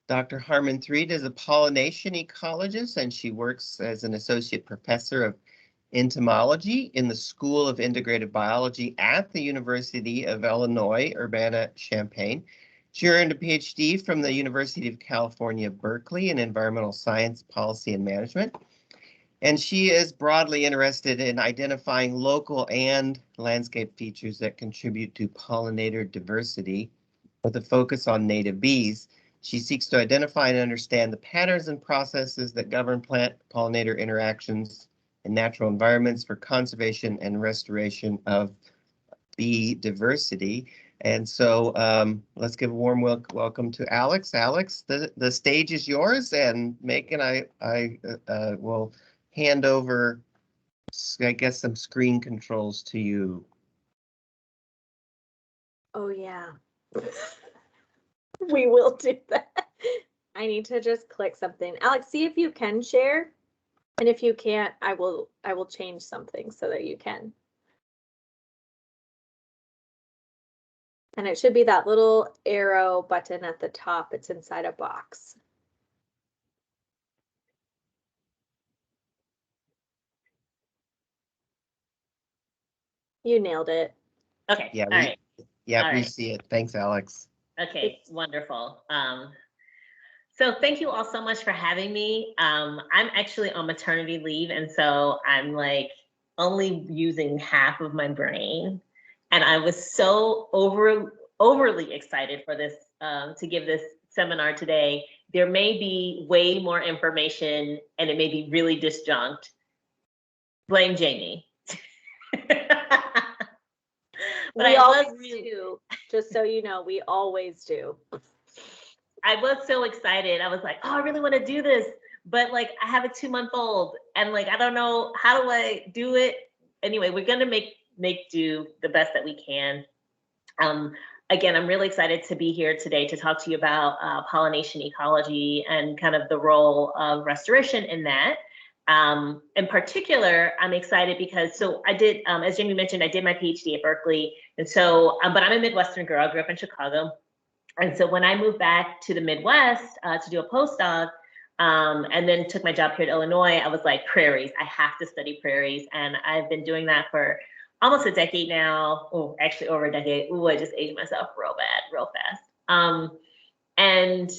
Dr. Harmon-Threatt is a pollination ecologist, and she works as an associate professor of entomology in the School of Integrative Biology at the University of Illinois, Urbana-Champaign. She earned a PhD from the University of California, Berkeley in environmental science, policy, and management. And she is broadly interested in identifying local and landscape features that contribute to pollinator diversity with a focus on native bees. She seeks to identify and understand the patterns and processes that govern plant-pollinator interactions in natural environments for conservation and restoration of bee diversity. And so let's give a warm welcome to Alex. Alex, the stage is yours, and Megan, I will hand over, I guess, some screen controls to you. Oh, yeah. We will do that. I need to just click something. Alex, see if you can share. And if you can't, I will change something so that you can. And it should be that little arrow button at the top. It's inside a box. You nailed it. Okay. Yeah, all right. Yeah, all we right. see it. Thanks, Alex. Okay, wonderful. So thank you all so much for having me. I'm actually on maternity leave, and so I'm like only using half of my brain. And I was so overly excited for this, to give this seminar today. There may be way more information and it may be really disjunct. Blame Jamie. But we always do, just so you know, we always do. I was so excited. I was like, oh, I really want to do this. But like, I have a 2-month-old and like, I don't know, how do I do it? Anyway, we're going to make do the best that we can. Again, I'm really excited to be here today to talk to you about pollination ecology and kind of the role of restoration in that. In particular, I'm excited because, so I did, as Jamie mentioned, I did my PhD at Berkeley. And so, but I'm a Midwestern girl. I grew up in Chicago. And so when I moved back to the Midwest to do a postdoc, and then took my job here at Illinois, I was like, prairies, I have to study prairies. And I've been doing that for almost a decade now. Oh, actually over a decade. Ooh, I just aged myself real fast. And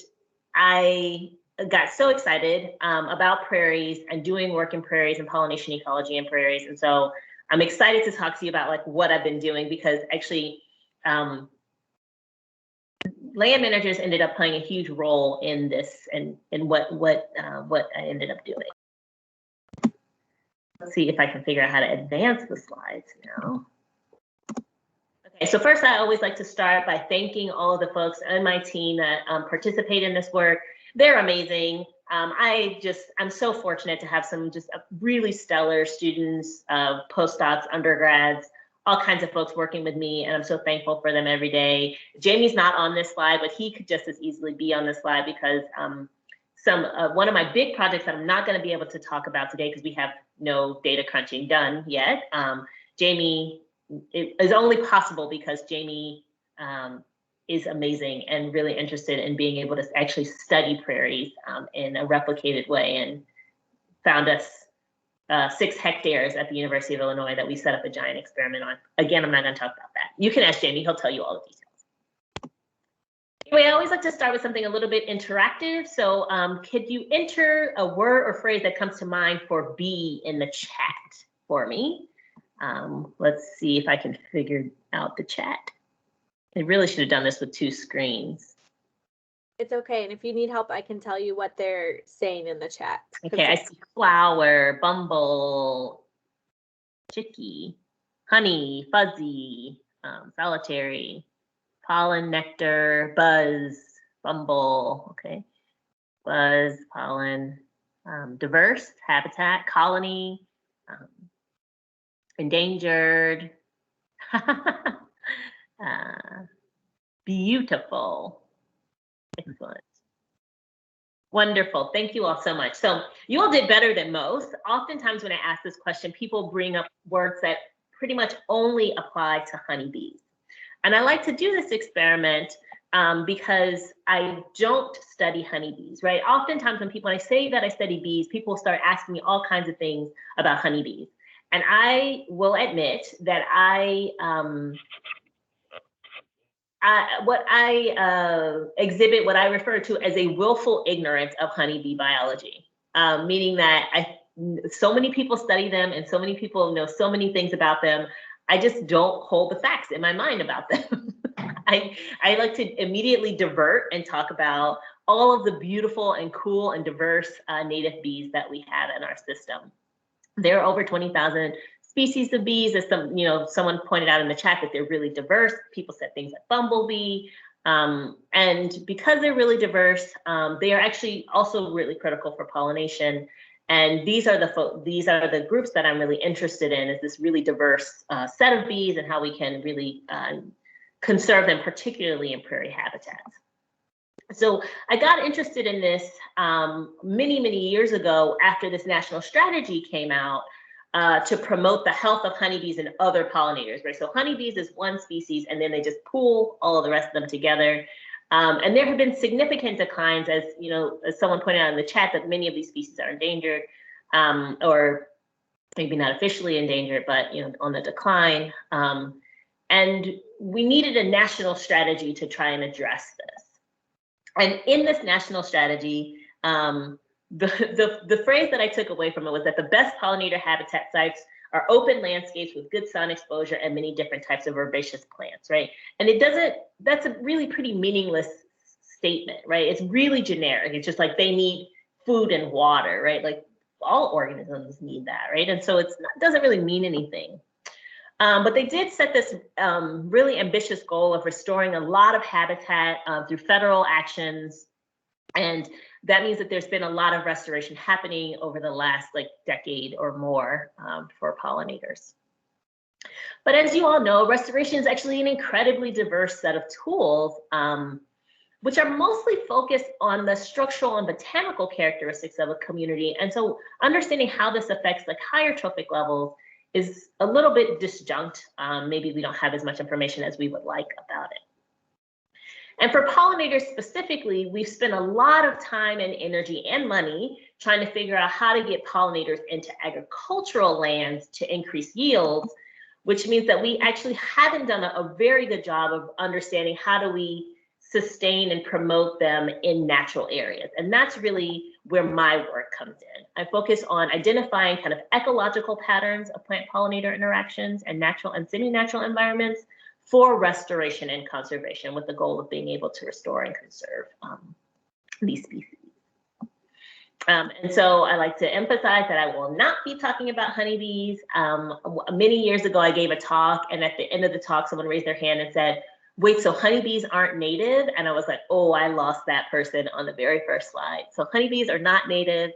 I got so excited about prairies and doing work in prairies and pollination ecology in prairies. And so I'm excited to talk to you about like what I've been doing, because actually land managers ended up playing a huge role in this and in what I ended up doing. Let's see if I can figure out how to advance the slides now. Okay, so first I always like to start by thanking all of the folks on my team that participate in this work. They're amazing. I'm so fortunate to have some just really stellar students, postdocs, undergrads, all kinds of folks working with me, and I'm so thankful for them every day. Jamie's not on this slide, but he could just as easily be on this slide because one of my big projects that I'm not going to be able to talk about today because we have no data crunching done yet. Jamie, it is only possible because Jamie is amazing and really interested in being able to actually study prairies in a replicated way, and found us 6 hectares at the University of Illinois that we set up a giant experiment on. Again, I'm not going to talk about that. You can ask Jamie, he'll tell you all the details. Anyway, I always like to start with something a little bit interactive. So could you enter a word or phrase that comes to mind for bee in the chat for me? Let's see if I can figure out the chat. I really should have done this with 2 screens. It's okay. And if you need help, I can tell you what they're saying in the chat. Okay, I see flower, bumble, chicky, honey, fuzzy, solitary, pollen, nectar, buzz, bumble, okay. Buzz, pollen, diverse, habitat, colony, endangered, beautiful. Excellent. Wonderful. Thank you all so much. So you all did better than most. Oftentimes when I ask this question, people bring up words that pretty much only apply to honeybees. And I like to do this experiment because I don't study honeybees, right? Oftentimes when I say that I study bees, people start asking me all kinds of things about honeybees. And I will admit that exhibit what I refer to as a willful ignorance of honeybee biology, meaning that so many people study them and so many people know so many things about them. I just don't hold the facts in my mind about them. I like to immediately divert and talk about all of the beautiful and cool and diverse native bees that we have in our system. There are over 20,000 species of bees. As someone pointed out in the chat that they're really diverse. People said things like bumblebee. And because they're really diverse, they are actually also really critical for pollination. And these are the groups that I'm really interested in, is this really diverse set of bees and how we can really conserve them, particularly in prairie habitats. So I got interested in this many, many years ago after this national strategy came out to promote the health of honeybees and other pollinators, right? So honeybees is one species, and then they just pool all of the rest of them together. And there have been significant declines, as someone pointed out in the chat, that many of these species are endangered, or maybe not officially endangered, but on the decline. And we needed a national strategy to try and address this. And in this national strategy, the phrase that I took away from it was that the best pollinator habitat sites are open landscapes with good sun exposure and many different types of herbaceous plants, right? And that's a really pretty meaningless statement, right? It's really generic. It's just like they need food and water, right? Like all organisms need that, right? And so it doesn't really mean anything. But they did set this really ambitious goal of restoring a lot of habitat through federal actions. And that means that there's been a lot of restoration happening over the last decade or more for pollinators. But as you all know, restoration is actually an incredibly diverse set of tools, which are mostly focused on the structural and botanical characteristics of a community. And so understanding how this affects higher trophic levels is a little bit disjunct. Maybe we don't have as much information as we would like about it. And for pollinators specifically, we've spent a lot of time and energy and money trying to figure out how to get pollinators into agricultural lands to increase yields, which means that we actually haven't done a very good job of understanding how do we sustain and promote them in natural areas. And that's really where my work comes in. I focus on identifying kind of ecological patterns of plant pollinator interactions and natural and semi-natural environments for restoration and conservation, with the goal of being able to restore and conserve these species. And so I like to emphasize that I will not be talking about honeybees. Many years ago, I gave a talk, and at the end of the talk, someone raised their hand and said, wait, so honeybees aren't native? And I was like, oh, I lost that person on the very first slide. So honeybees are not native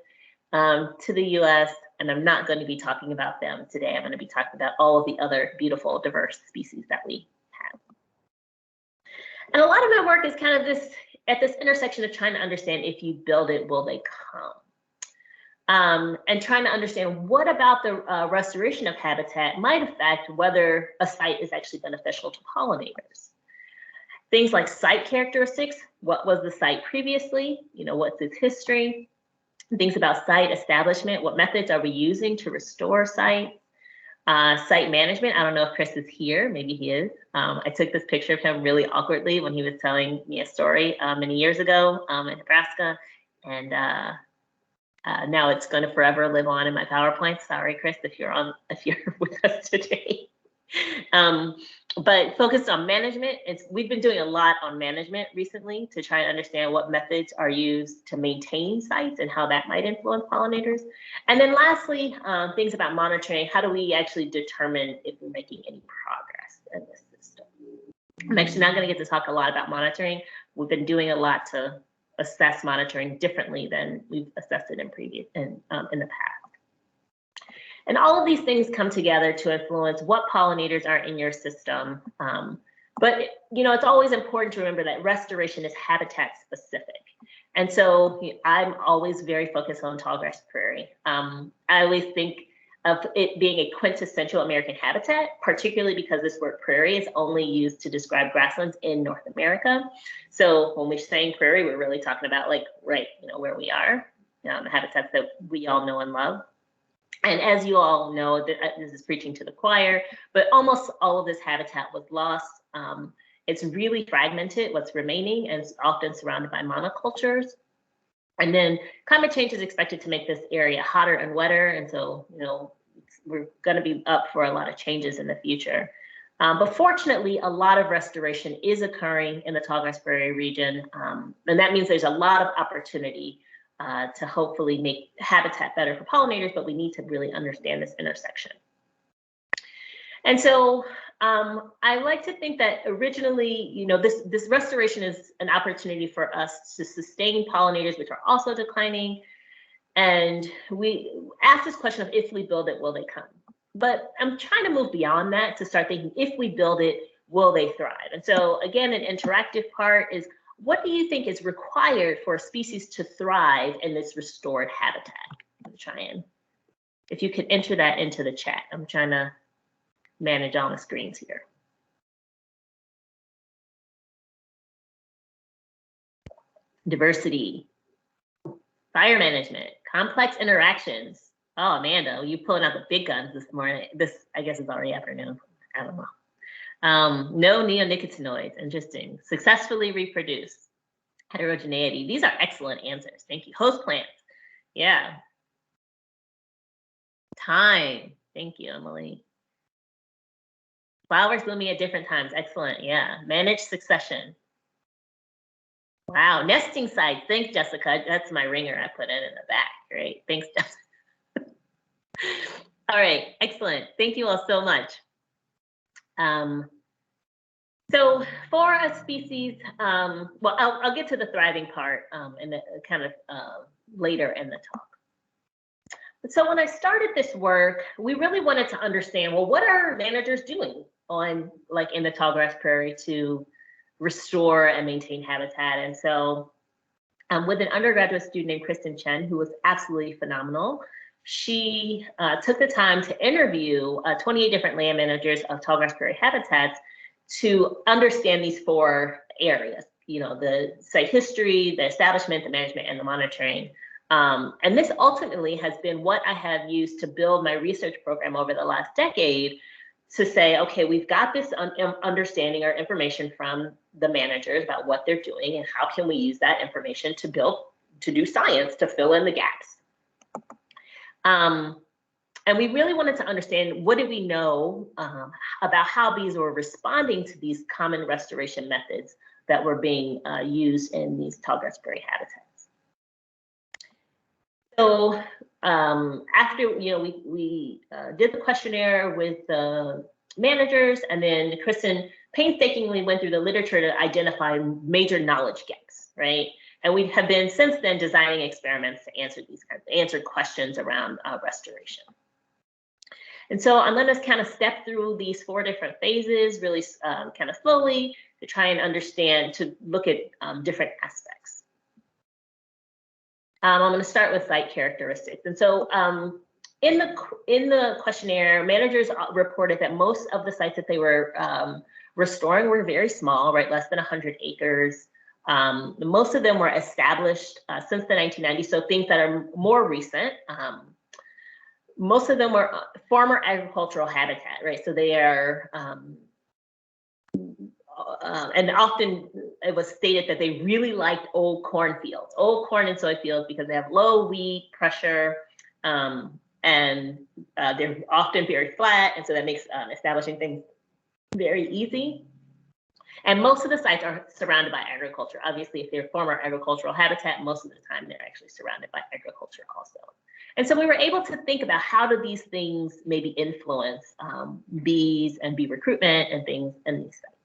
to the US, and I'm not going to be talking about them today. I'm going to be talking about all of the other beautiful, diverse species that we have. And a lot of my work is kind of at this intersection of trying to understand, if you build it, will they come? And trying to understand what about the restoration of habitat might affect whether a site is actually beneficial to pollinators. Things like site characteristics, what was the site previously? What's its history? Things about site establishment, what methods are we using to restore sites? Site management, I don't know if Chris is here, maybe he is. I took this picture of him really awkwardly when he was telling me a story many years ago in Nebraska. And now it's going to forever live on in my PowerPoint. Sorry, Chris, if you're with us today. But focused on management. We've been doing a lot on management recently to try and understand what methods are used to maintain sites and how that might influence pollinators. And then lastly, things about monitoring. How do we actually determine if we're making any progress in this system? I'm actually not going to get to talk a lot about monitoring. We've been doing a lot to assess monitoring differently than we've assessed it in the past. And all of these things come together to influence what pollinators are in your system. But it's always important to remember that restoration is habitat specific. And so I'm always very focused on tallgrass prairie. I always think of it being a quintessential American habitat, particularly because this word prairie is only used to describe grasslands in North America. So when we're saying prairie, we're really talking about like right, where we are, the habitats that we all know and love. And as you all know, this is preaching to the choir, but almost all of this habitat was lost. It's really fragmented, what's remaining, and it's often surrounded by monocultures. And then climate change is expected to make this area hotter and wetter. And so, we're going to be up for a lot of changes in the future. But fortunately, a lot of restoration is occurring in the tallgrass prairie region. And that means there's a lot of opportunity to hopefully make habitat better for pollinators, but we need to really understand this intersection. And so I like to think that originally, this restoration is an opportunity for us to sustain pollinators, which are also declining. And we ask this question of, if we build it, will they come? But I'm trying to move beyond that to start thinking, if we build it, will they thrive? And so again, an interactive part is, what do you think is required for a species to thrive in this restored habitat? I'm trying, if you could enter that into the chat. I'm trying to manage on the screens here. Diversity, fire management, complex interactions. Oh, Amanda, you pulling out the big guns this morning. This, I guess, is already afternoon. I don't know. No neonicotinoids, interesting. Successfully reproduce. Heterogeneity. These are excellent answers. Thank you. Host plants. Yeah. Time. Thank you, Emily. Flowers blooming at different times. Excellent. Yeah. Manage succession. Wow. Nesting sites. Thanks, Jessica. That's my ringer I put in the back. Great. Thanks, Jessica. All right. Excellent. Thank you all so much. So for a species, well, I'll get to the thriving part in the kind of later in the talk. So when I started this work, we really wanted to understand, well, what are managers doing on, like, in the tallgrass prairie to restore and maintain habitat? And so with an undergraduate student named Kristen Chen, who was absolutely phenomenal, she took the time to interview 28 different land managers of tallgrass prairie habitats to understand these 4 areas, the site history, the establishment, the management, and the monitoring. And this ultimately has been what I have used to build my research program over the last decade, to say, okay, we've got this understanding or information from the managers about what they're doing, and how can we use that information to do science, to fill in the gaps. And we really wanted to understand, what do we know about how bees were responding to these common restoration methods that were being used in these tallgrass prairie habitats. So after we did the questionnaire with the managers, and then Kristen painstakingly went through the literature to identify major knowledge gaps, right? And we have been since then designing experiments to answer questions around restoration. And so I'm going to kind of step through these 4 different phases, really kind of slowly, to try and understand, to look at different aspects. I'm going to start with site characteristics. And so in the questionnaire, managers reported that most of the sites that they were restoring were very small, right, less than 100 acres. Most of them were established since the 1990s, so things that are more recent. Most of them were former agricultural habitat, right? So they are, and often it was stated that they really liked old cornfields, old corn and soy fields, because they have low weed pressure, and they're often very flat, and so that makes establishing things very easy. And most of the sites are surrounded by agriculture. Obviously, if they're former agricultural habitat, most of the time they're actually surrounded by agriculture also. And so we were able to think about, how do these things maybe influence bees and bee recruitment and things in these sites.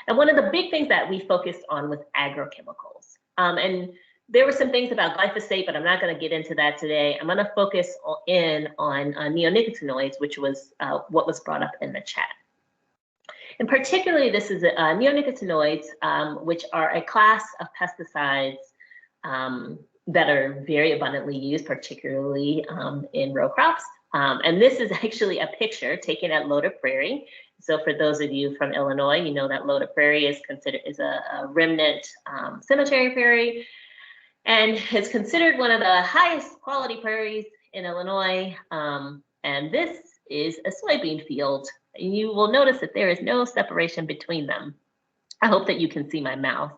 And one of the big things that we focused on was agrochemicals. And there were some things about glyphosate, but I'm not going to get into that today. I'm going to focus in on neonicotinoids, which was what was brought up in the chat. And particularly, this is neonicotinoids, which are a class of pesticides that are very abundantly used, particularly in row crops, And this is actually a picture taken at Loda Prairie. So for those of you from Illinois, you know that Loda Prairie is considered a remnant cemetery prairie, and it's considered one of the highest quality prairies in Illinois. And this is a soybean field. You will notice that there is no separation between them. I hope that you can see my mouth.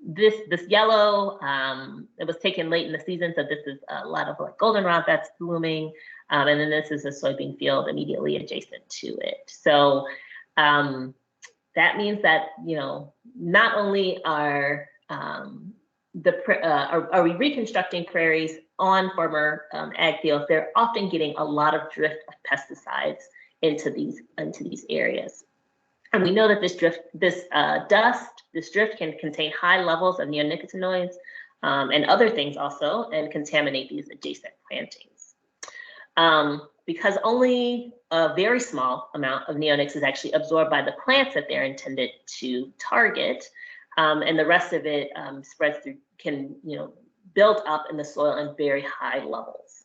This yellow, it was taken late in the season, so this is a lot of like goldenrod that's blooming, and then this is a soybean field immediately adjacent to it. So that means that, you know, not only are we reconstructing prairies on former ag fields, they're often getting a lot of drift of pesticides into these areas. And we know that this drift can contain high levels of neonicotinoids and other things also, and contaminate these adjacent plantings. Because only a very small amount of neonics is actually absorbed by the plants that they're intended to target, and the rest of it spreads through, can, you know, build up in the soil in very high levels.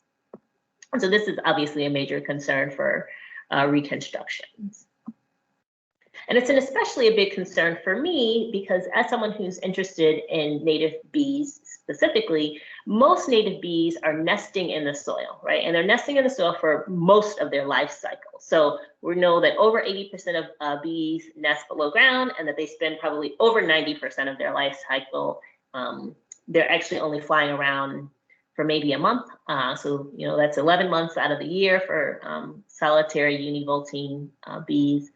And so this is obviously a major concern for reconstructions. And it's an especially a big concern for me because as someone who's interested in native bees specifically, most native bees are nesting in the soil, right? And they're nesting in the soil for most of their life cycle. So we know that over 80% of bees nest below ground, and that they spend probably over 90% of their life cycle. They're actually only flying around for maybe a month. So, you know, that's 11 months out of the year for solitary univoltine bees.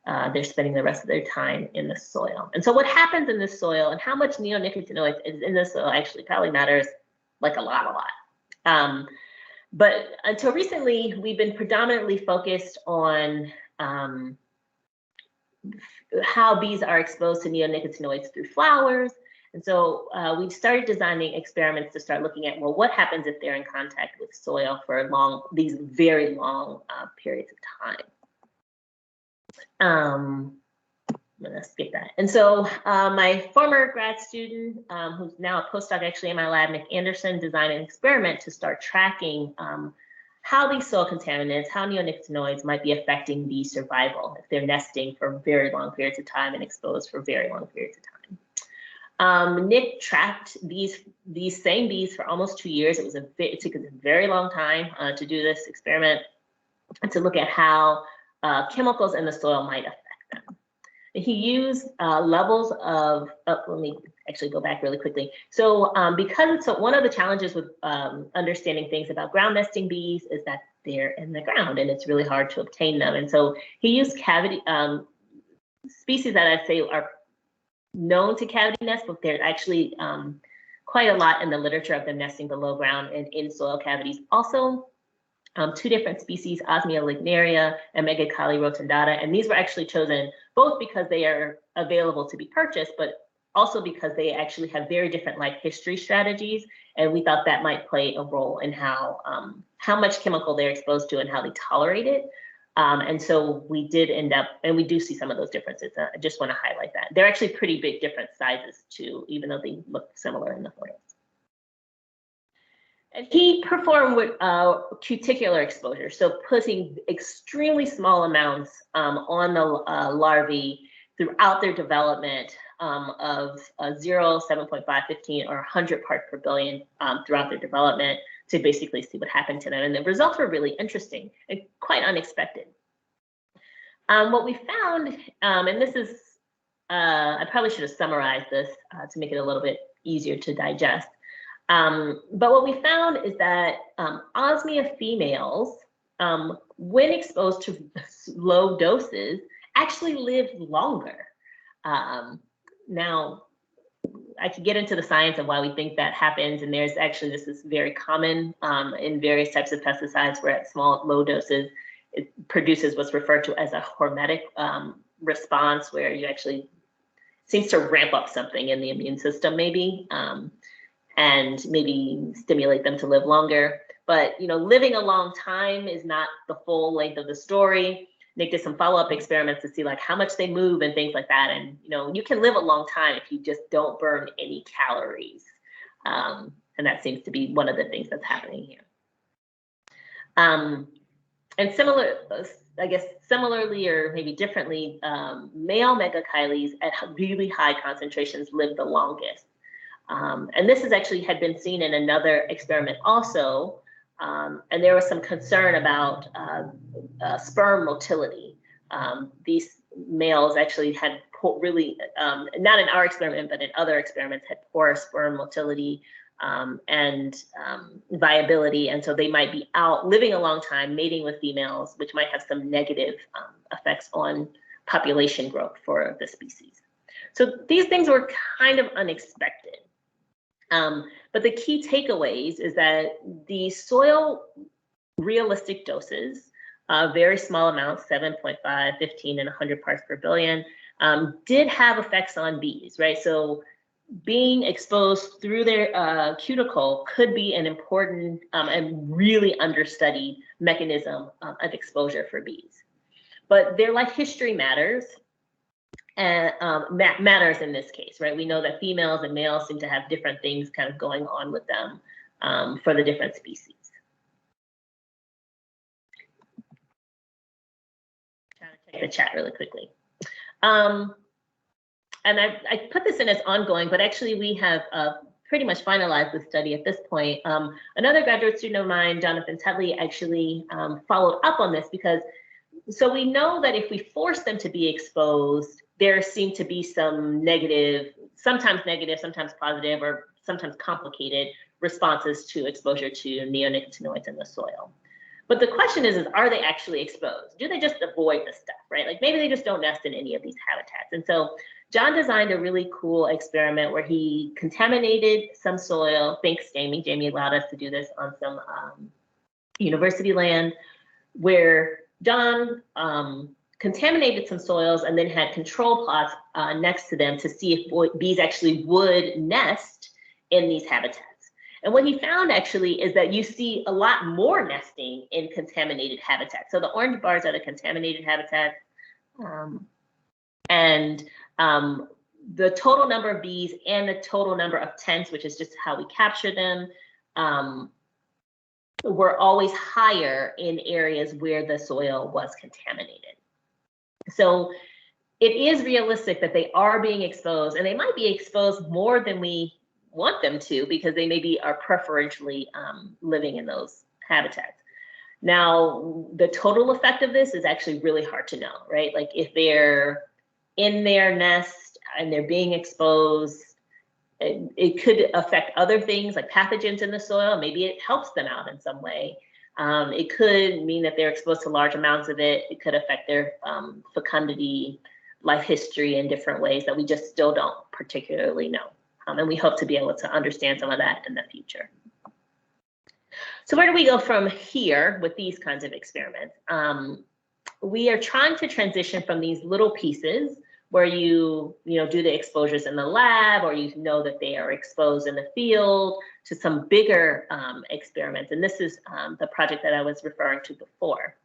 They're spending the rest of their time in the soil. And so what happens in the soil and how much neonicotinoids is in the soil actually probably matters like a lot. But until recently, we've been predominantly focused on how bees are exposed to neonicotinoids through flowers. And so we started designing experiments to start looking at, well, what happens if they're in contact with soil for these very long periods of time. I'm gonna skip that. And so my former grad student, who's now a postdoc actually in my lab, Nick Anderson, designed an experiment to start tracking how these soil contaminants, how neonicotinoids might be affecting bee survival if they're nesting for very long periods of time and exposed for very long periods of time. Nick tracked these same bees for almost 2 years. It took a very long time to do this experiment and to look at how chemicals in the soil might affect them. He used levels of, let me actually go back really quickly. So one of the challenges with understanding things about ground nesting bees is that they're in the ground and it's really hard to obtain them. And so he used cavity, species that I'd say are known to cavity nest, but there's actually quite a lot in the literature of them nesting below ground and in soil cavities. Also, 2 different species, Osmia lignaria and Megacali rotundata. And these were actually chosen both because they are available to be purchased, but also because they actually have very different life history strategies. And we thought that might play a role in how much chemical they're exposed to and how they tolerate it. And so we did end up, and we do see some of those differences. I just want to highlight that. They're actually pretty big different sizes too, even though they look similar in the photos. And he performed with cuticular exposure, so putting extremely small amounts on the larvae throughout their development of 0, 7.5, 15, or 100 parts per billion throughout their development to basically see what happened to them. And the results were really interesting and quite unexpected. What we found, and this is, I probably should have summarized this to make it a little bit easier to digest. But what we found is that Osmia females, when exposed to low doses, actually live longer. Now, I could get into the science of why we think that happens, and there's actually, this is very common in various types of pesticides where at low doses, it produces what's referred to as a hormetic response, where you actually seems to ramp up something in the immune system maybe. And maybe stimulate them to live longer. But, you know, living a long time is not the full length of the story. Nick did some follow-up experiments to see like how much they move and things like that. And, you know, you can live a long time if you just don't burn any calories. And that seems to be one of the things that's happening here. And similar, I guess similarly or maybe differently, male megachilys at really high concentrations live the longest. And this is actually had been seen in another experiment also. And there was some concern about sperm motility. These males actually had really, not in our experiment, but in other experiments, had poor sperm motility and viability. And so they might be out living a long time, mating with females, which might have some negative effects on population growth for the species. So these things were kind of unexpected. But the key takeaways is that the soil realistic doses, very small amounts, 7.5, 15, and 100 parts per billion, did have effects on bees, right? So being exposed through their cuticle could be an important and really understudied mechanism of exposure for bees. But their life history matters, and matters in this case, right? We know that females and males seem to have different things kind of going on with them for the different species. Trying to check the chat really quickly. And I put this in as ongoing, but actually we have pretty much finalized the study at this point. Another graduate student of mine, Jonathan Tetley, actually followed up on this because, so we know that if we force them to be exposed, there seem to be some negative, sometimes positive, or sometimes complicated responses to exposure to neonicotinoids in the soil. But the question is are they actually exposed? Do they just avoid the stuff, right? Like maybe they just don't nest in any of these habitats. And so John designed a really cool experiment where he contaminated some soil. Thanks, Jamie. Jamie allowed us to do this on some university land, where John contaminated some soils and then had control plots next to them to see if bees actually would nest in these habitats. And what he found actually is that you see a lot more nesting in contaminated habitats. So the orange bars are the contaminated habitats. The total number of bees and the total number of tents, which is just how we capture them, were always higher in areas where the soil was contaminated. So it is realistic that they are being exposed, and they might be exposed more than we want them to because they maybe are preferentially living in those habitats. Now, the total effect of this is actually really hard to know, right? Like if they're in their nest and they're being exposed, it could affect other things like pathogens in the soil. Maybe it helps them out in some way. It could mean that they're exposed to large amounts of it. It could affect their fecundity, life history in different ways that we just still don't particularly know. And we hope to be able to understand some of that in the future. So where do we go from here with these kinds of experiments? We are trying to transition from these little pieces where you do the exposures in the lab, or you know that they are exposed in the field, to some bigger experiments. And this is the project that I was referring to before.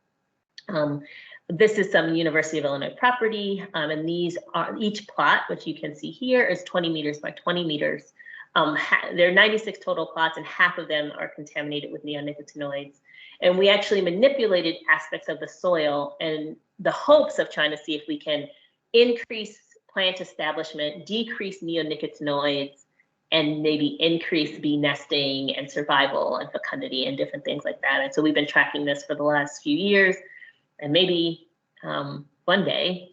This is some University of Illinois property, and these are, each plot, which you can see here, is 20 meters by 20 meters. There are 96 total plots, and half of them are contaminated with neonicotinoids. And we actually manipulated aspects of the soil in the hopes of trying to see if we can increase plant establishment, decrease neonicotinoids, and maybe increase bee nesting and survival and fecundity and different things like that. And so we've been tracking this for the last few years, and maybe one day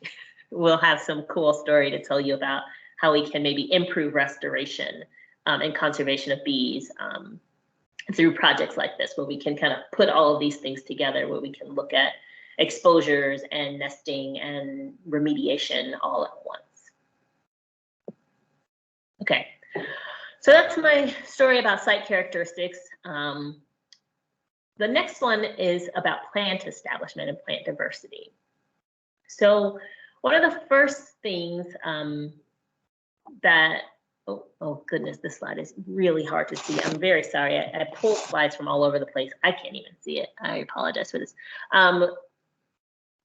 we'll have some cool story to tell you about how we can maybe improve restoration and conservation of bees through projects like this, where we can kind of put all of these things together, where we can look at exposures and nesting and remediation all at once. Okay, so that's my story about site characteristics. The next one is about plant establishment and plant diversity. So one of the first things that, oh goodness, this slide is really hard to see. I'm very sorry. I pulled slides from all over the place. I can't even see it. I apologize for this.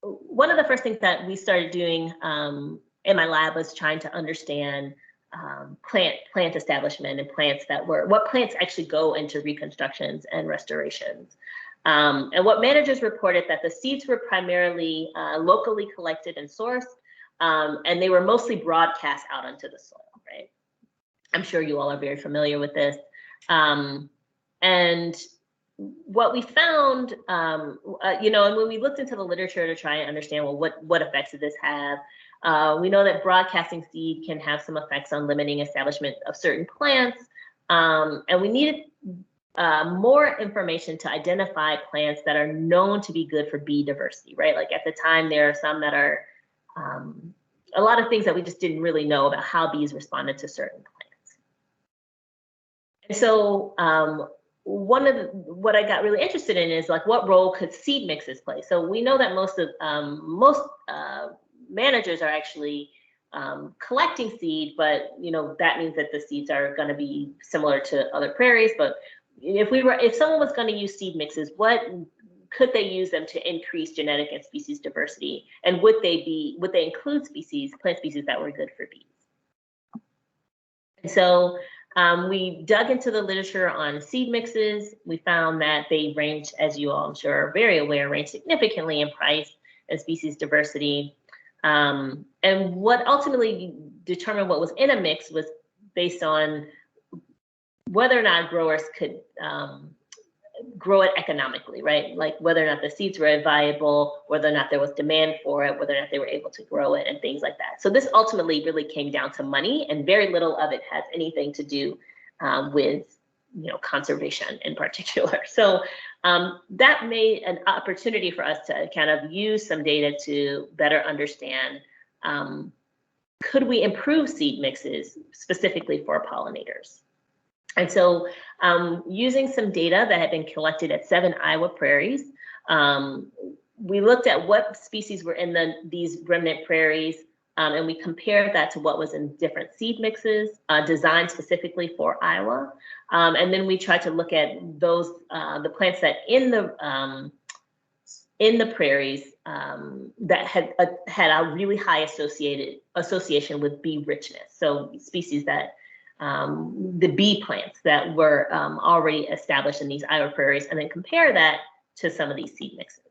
One of the first things that we started doing in my lab was trying to understand plant establishment and plants that were, what plants actually go into reconstructions and restorations. And what managers reported that the seeds were primarily locally collected and sourced, and they were mostly broadcast out onto the soil, right? I'm sure you all are very familiar with this. And what we found, and when we looked into the literature to try and understand, well, what effects does this have? We know that broadcasting seed can have some effects on limiting establishment of certain plants, and we needed more information to identify plants that are known to be good for bee diversity, right? Like at the time, there are some that are a lot of things that we just didn't really know about how bees responded to certain plants. And so what I got really interested in is like, what role could seed mixes play? So we know that most managers are actually collecting seed, but that means that the seeds are going to be similar to other prairies. But if someone was going to use seed mixes, what could they use them to increase genetic and species diversity? And would they include plant species that were good for bees? And so we dug into the literature on seed mixes. We found that they range, as you all I'm sure are very aware, range significantly in price and species diversity. And what ultimately determined what was in a mix was based on whether or not growers could grow it economically, right? Like whether or not the seeds were viable, whether or not there was demand for it, whether or not they were able to grow it, and things like that. So this ultimately really came down to money, and very little of it has anything to do with conservation in particular. So that made an opportunity for us to kind of use some data to better understand, could we improve seed mixes specifically for pollinators? And so using some data that had been collected at 7 Iowa prairies, we looked at what species were in these remnant prairies, and we compared that to what was in different seed mixes designed specifically for Iowa. And then we tried to look at those, the plants that in the prairies that had a really high association with bee richness. So species that the bee plants that were already established in these Iowa prairies, and then compare that to some of these seed mixes.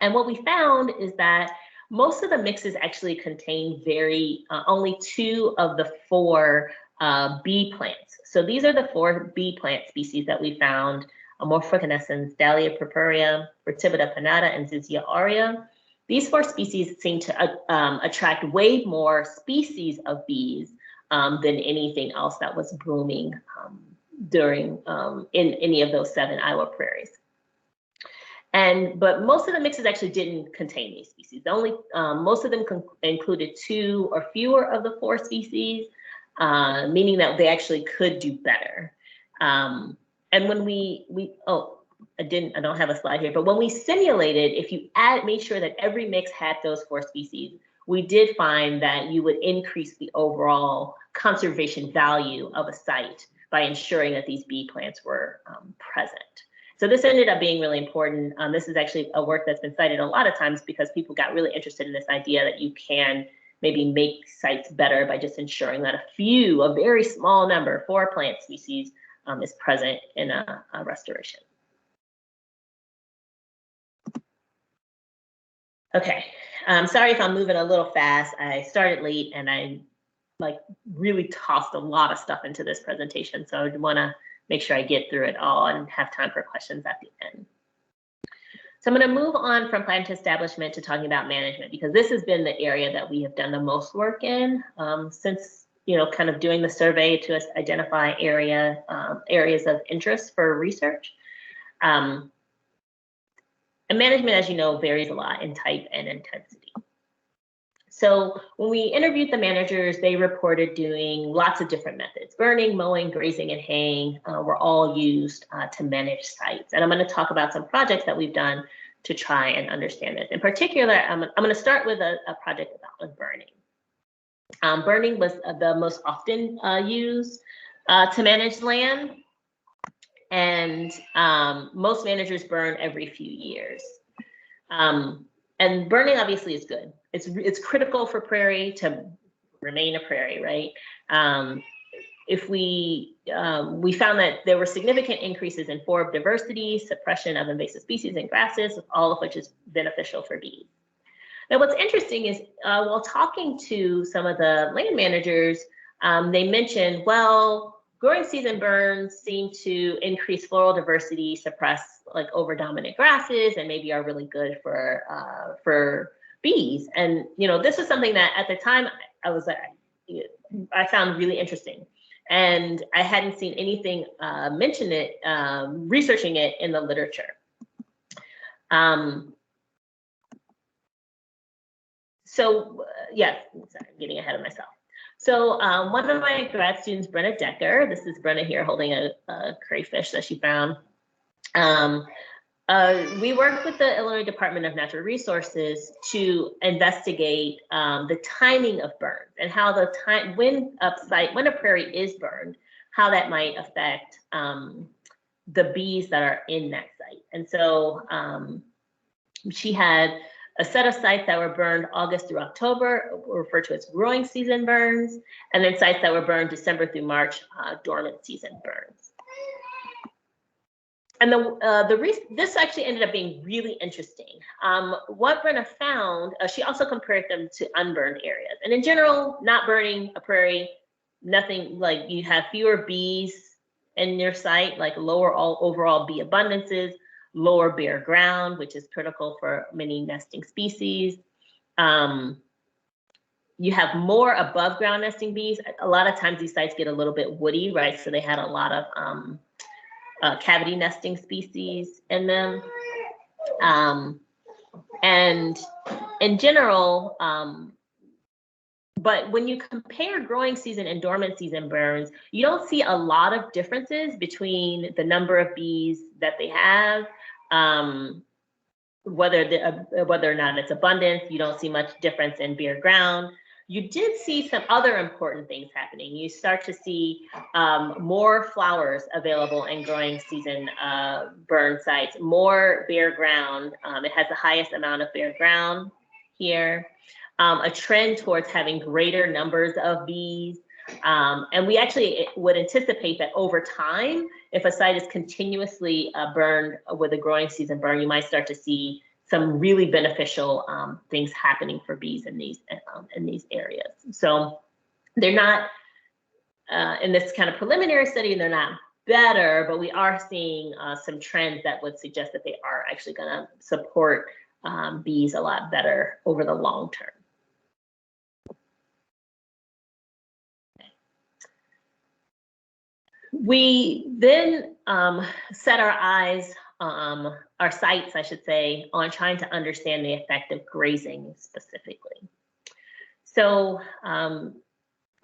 And what we found is that most of the mixes actually contain only 2 of the 4 bee plants. So these are the 4 bee plant species that we found: Amorphocanescens, Dahlia purpurea, Retivita pinnata, and Zizia aurea. These 4 species seem to attract way more species of bees than anything else that was blooming during in any of those 7 Iowa prairies. But most of the mixes actually didn't contain these species. Most of them included 2 or fewer of the 4 species, meaning that they actually could do better. And when I don't have a slide here, but when we simulated, if you made sure that every mix had those 4 species, we did find that you would increase the overall conservation value of a site by ensuring that these bee plants were present. So this ended up being really important. This is actually a work that's been cited a lot of times because people got really interested in this idea that you can maybe make sites better by just ensuring that a very small number, 4 plant species is present in a restoration. Okay, sorry if I'm moving a little fast. I started late and I really tossed a lot of stuff into this presentation. So I want to make sure I get through it all and have time for questions at the end. So I'm going to move on from plant establishment to talking about management, because this has been the area that we have done the most work in since, kind of doing the survey to identify areas of interest for research. And management, as you know, varies a lot in type and intensity. So when we interviewed the managers, they reported doing lots of different methods. Burning, mowing, grazing, and haying were all used to manage sites. And I'm going to talk about some projects that we've done to try and understand this. In particular, I'm going to start with a project about burning. Burning was the most often used to manage land. And most managers burn every few years. And burning obviously is good. It's critical for prairie to remain a prairie, right? if we found that there were significant increases in forb diversity, suppression of invasive species and grasses, all of which is beneficial for bees. Now, what's interesting is while talking to some of the land managers, they mentioned, well, growing season burns seem to increase floral diversity, suppress like over-dominant grasses, and maybe are really good for bees. And this is something that at the time I found really interesting, and I hadn't seen anything mention it, researching it in the literature. So yes, sorry, I'm getting ahead of myself. So one of my grad students, Brenna Decker, this is Brenna here holding a crayfish that she found. We worked with the Illinois Department of Natural Resources to investigate the timing of burns and how the time when a prairie is burned, how that might affect the bees that are in that site. And so she had a set of sites that were burned August through October, referred to as growing season burns, and then sites that were burned December through March, dormant season burns. And this actually ended up being really interesting. What Brenna found, she also compared them to unburned areas. And in general, not burning a prairie, nothing, like you have fewer bees in your site, like lower overall bee abundances, lower bare ground, which is critical for many nesting species. You have more above ground nesting bees. A lot of times these sites get a little bit woody, right? So they had a lot of cavity nesting species in them. And in general, but when you compare growing season and dormant season burns, you don't see a lot of differences between the number of bees that they have, whether or not it's abundance. You don't see much difference in bare ground. You did see some other important things happening. You start to see more flowers available in growing season burn sites, more bare ground. It has the highest amount of bare ground here. A trend towards having greater numbers of bees. And we actually would anticipate that over time, if a site is continuously burned with a growing season burn, you might start to see some really beneficial things happening for bees in these areas. So they're not, in this kind of preliminary study, they're not better, but we are seeing some trends that would suggest that they are actually going to support bees a lot better over the long term. We then set our sights, I should say, on trying to understand the effect of grazing specifically. So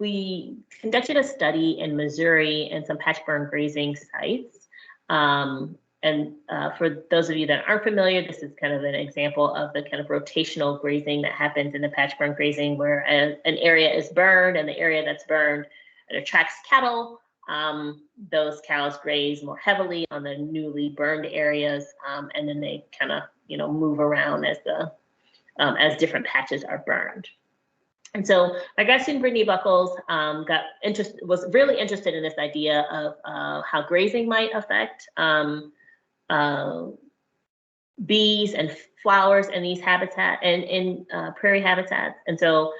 we conducted a study in Missouri and some patch burn grazing sites. And for those of you that aren't familiar, this is kind of an example of the kind of rotational grazing that happens in the patch burn grazing, where an area is burned, and the area that's burned, it attracts cattle. Those cows graze more heavily on the newly burned areas, and then they kind of, move around as different patches are burned. And so my grad student Brittany Buckles was really interested in this idea of how grazing might affect bees and flowers in these habitat and in prairie habitats. And so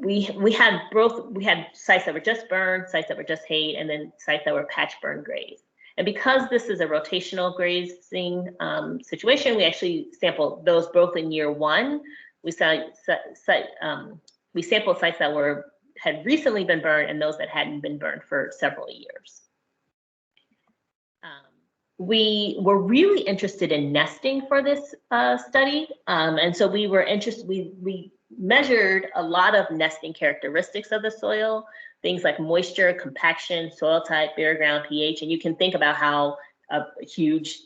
we had sites that were just burned, sites that were just hayed, and then sites that were patch burn grazed. And because this is a rotational grazing situation, we actually sampled those both in year one. We sampled sites that had recently been burned and those that hadn't been burned for several years. We were really interested in nesting for this study, and so we were interested. We measured a lot of nesting characteristics of the soil, things like moisture, compaction, soil type, bare ground, pH, and you can think about how a huge,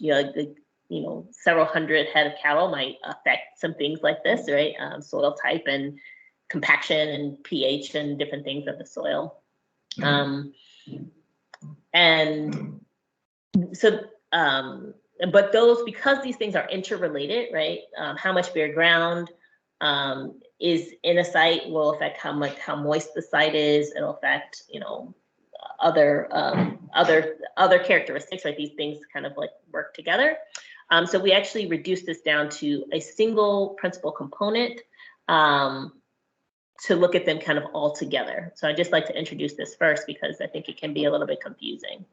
several hundred head of cattle might affect some things like this, right? Soil type and compaction and pH and different things of the soil. And so, but because these things are interrelated, right? How much bare ground is in a site will affect how moist the site is. It'll affect, you know, other characteristics, right? These things kind of like work together. So we actually reduced this down to a single principal component to look at them kind of all together. So I'd just like to introduce this first because I think it can be a little bit confusing.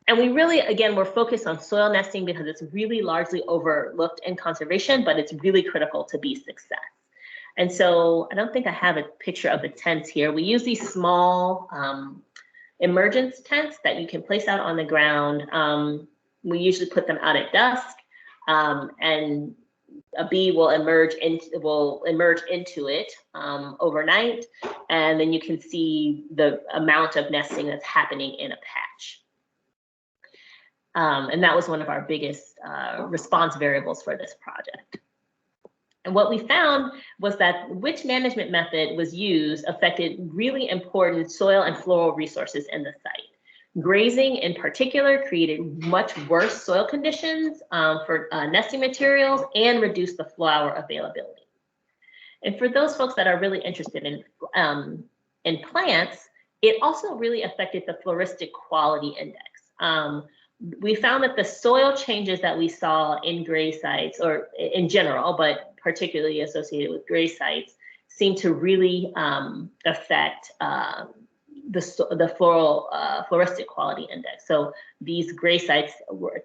And we really, again, we're focused on soil nesting because it's really largely overlooked in conservation, but it's really critical to bee success. And so I don't think I have a picture of the tents here. We use these small emergence tents that you can place out on the ground. We usually put them out at dusk, and a bee will emerge into it overnight, and then you can see the amount of nesting that's happening in a patch. And that was one of our biggest response variables for this project. And what we found was that which management method was used affected really important soil and floral resources in the site. Grazing in particular created much worse soil conditions for nesting materials and reduced the flower availability. And for those folks that are really interested in plants, it also really affected the floristic quality index. We found that the soil changes that we saw in gray sites, or in general, but particularly associated with gray sites, seem to really affect the floristic quality index. So these gray sites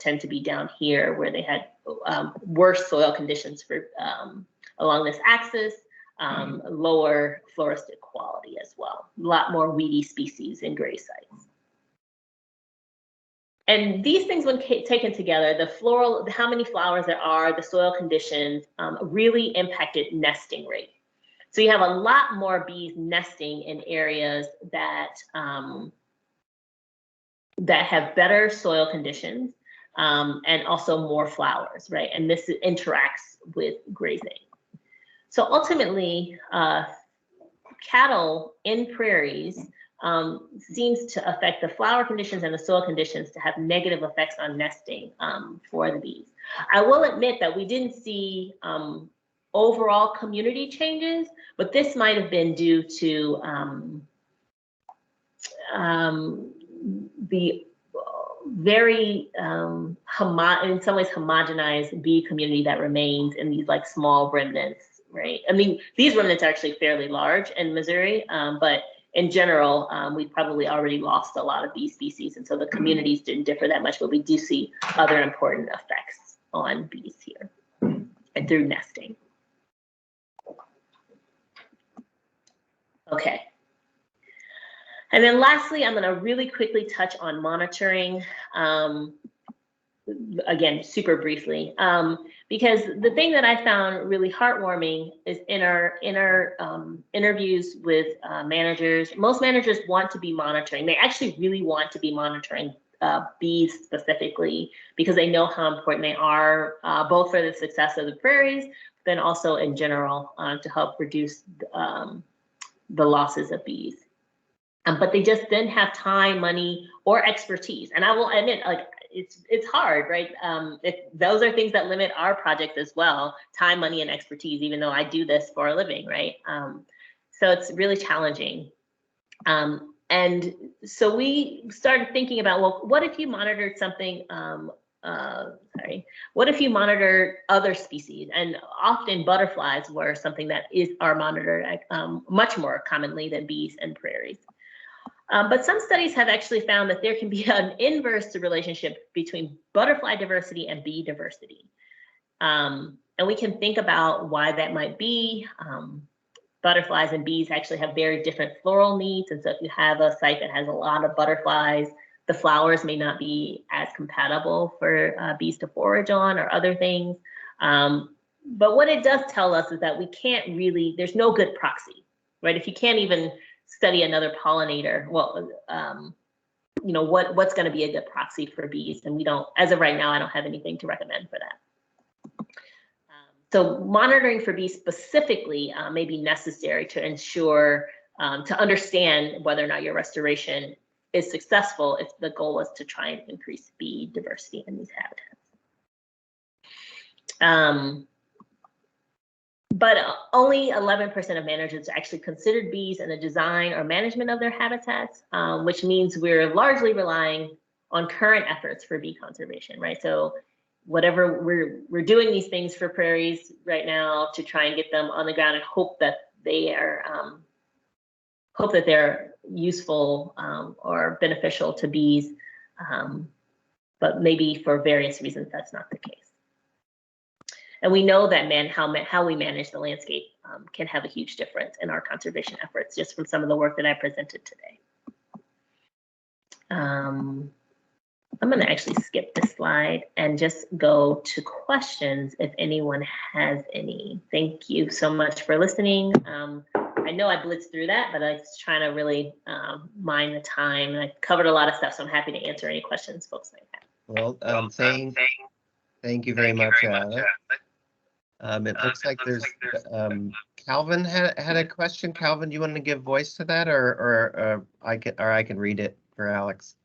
tend to be down here where they had worse soil conditions for along this axis, lower floristic quality as well. A lot more weedy species in gray sites. And these things, when taken together, the floral, how many flowers there are, the soil conditions, really impacted nesting rate. So you have a lot more bees nesting in areas that that have better soil conditions and also more flowers, right? And this interacts with grazing. So ultimately, cattle in prairies seems to affect the flower conditions and the soil conditions to have negative effects on nesting for the bees. I will admit that we didn't see overall community changes, but this might have been due to the very in some ways homogenized bee community that remains in these like small remnants, right? I mean, these remnants are actually fairly large in Missouri, but in general, we probably already lost a lot of bee species, and so the communities didn't differ that much, but we do see other important effects on bees here and through nesting. Okay. And then lastly, I'm going to really quickly touch on monitoring. Again, super briefly, because the thing that I found really heartwarming is in our interviews with managers, most managers want to be monitoring. They actually really want to be monitoring bees specifically because they know how important they are, both for the success of the prairies, but then also in general to help reduce the losses of bees. But they just didn't have time, money, or expertise. And I will admit, like, it's hard, right? Those are things that limit our project as well, time, money, and expertise, even though I do this for a living, right? So it's really challenging. And so we started thinking about, well, what if you monitored something, what if you monitored other species? And often butterflies were something that are monitored much more commonly than bees and prairies. But some studies have actually found that there can be an inverse relationship between butterfly diversity and bee diversity. And we can think about why that might be. Butterflies and bees actually have very different floral needs. And so if you have a site that has a lot of butterflies, the flowers may not be as compatible for bees to forage on or other things. But what it does tell us is that we can't really, there's no good proxy, right? If you can't even study another pollinator, well, you know, what's going to be a good proxy for bees? And we don't, as of right now, I don't have anything to recommend for that. So monitoring for bees specifically may be necessary to ensure, to understand whether or not your restoration is successful if the goal is to try and increase bee diversity in these habitats. but only 11% of managers actually considered bees in the design or management of their habitats, which means we're largely relying on current efforts for bee conservation, right? So whatever we're doing these things for prairies right now to try and get them on the ground and hope that they're useful or beneficial to bees, but maybe for various reasons that's not the case. And we know that how we manage the landscape can have a huge difference in our conservation efforts, just from some of the work that I presented today. I'm going to actually skip this slide and just go to questions if anyone has any. Thank you so much for listening. I know I blitzed through that, but I was trying to really mind the time. I covered a lot of stuff, so I'm happy to answer any questions folks might have. Well, thank you very much, Alex. It looks like there's Calvin had a question. Calvin, do you want to give voice to that, or I can read it for Alex?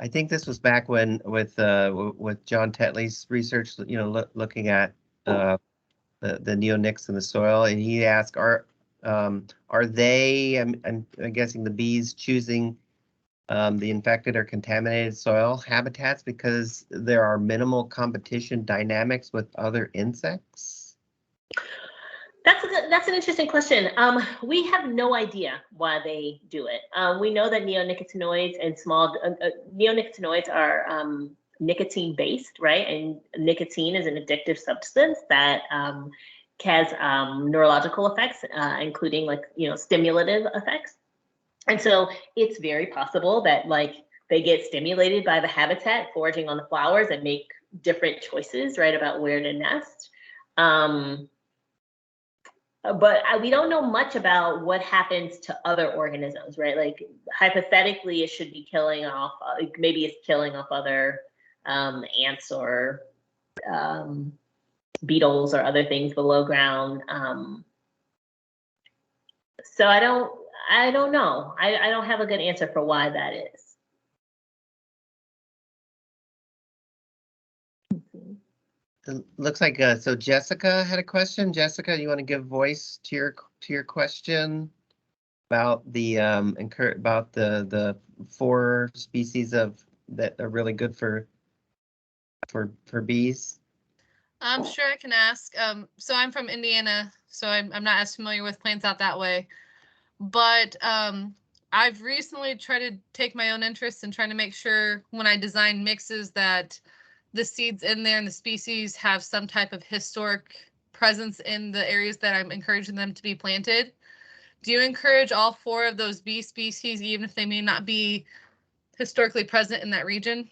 I think this was back when with John Tetley's research, looking at the neonics in the soil, and he asked, are they? I'm guessing the bees choosing the infected or contaminated soil habitats because there are minimal competition dynamics with other insects? That's an interesting question. We have no idea why they do it. We know that neonicotinoids and neonicotinoids are nicotine based, right? And nicotine is an addictive substance that has neurological effects, including stimulative effects. And so it's very possible that they get stimulated by the habitat, foraging on the flowers, and make different choices, right, about where to nest. But we don't know much about what happens to other organisms, right? Hypothetically, it should be killing off, maybe it's killing off other ants or beetles or other things below ground. So I don't know. I don't have a good answer for why that is. It looks like so Jessica had a question. Jessica, you want to give voice to your question about the the 4 species that are really good for bees? Sure, I can ask. So I'm from Indiana, so I'm not as familiar with plants out that way, but I've recently tried to take my own interest in trying to make sure when I design mixes that the seeds in there and the species have some type of historic presence in the areas that I'm encouraging them to be planted. Do you encourage all 4 of those bee species, even if they may not be historically present in that region?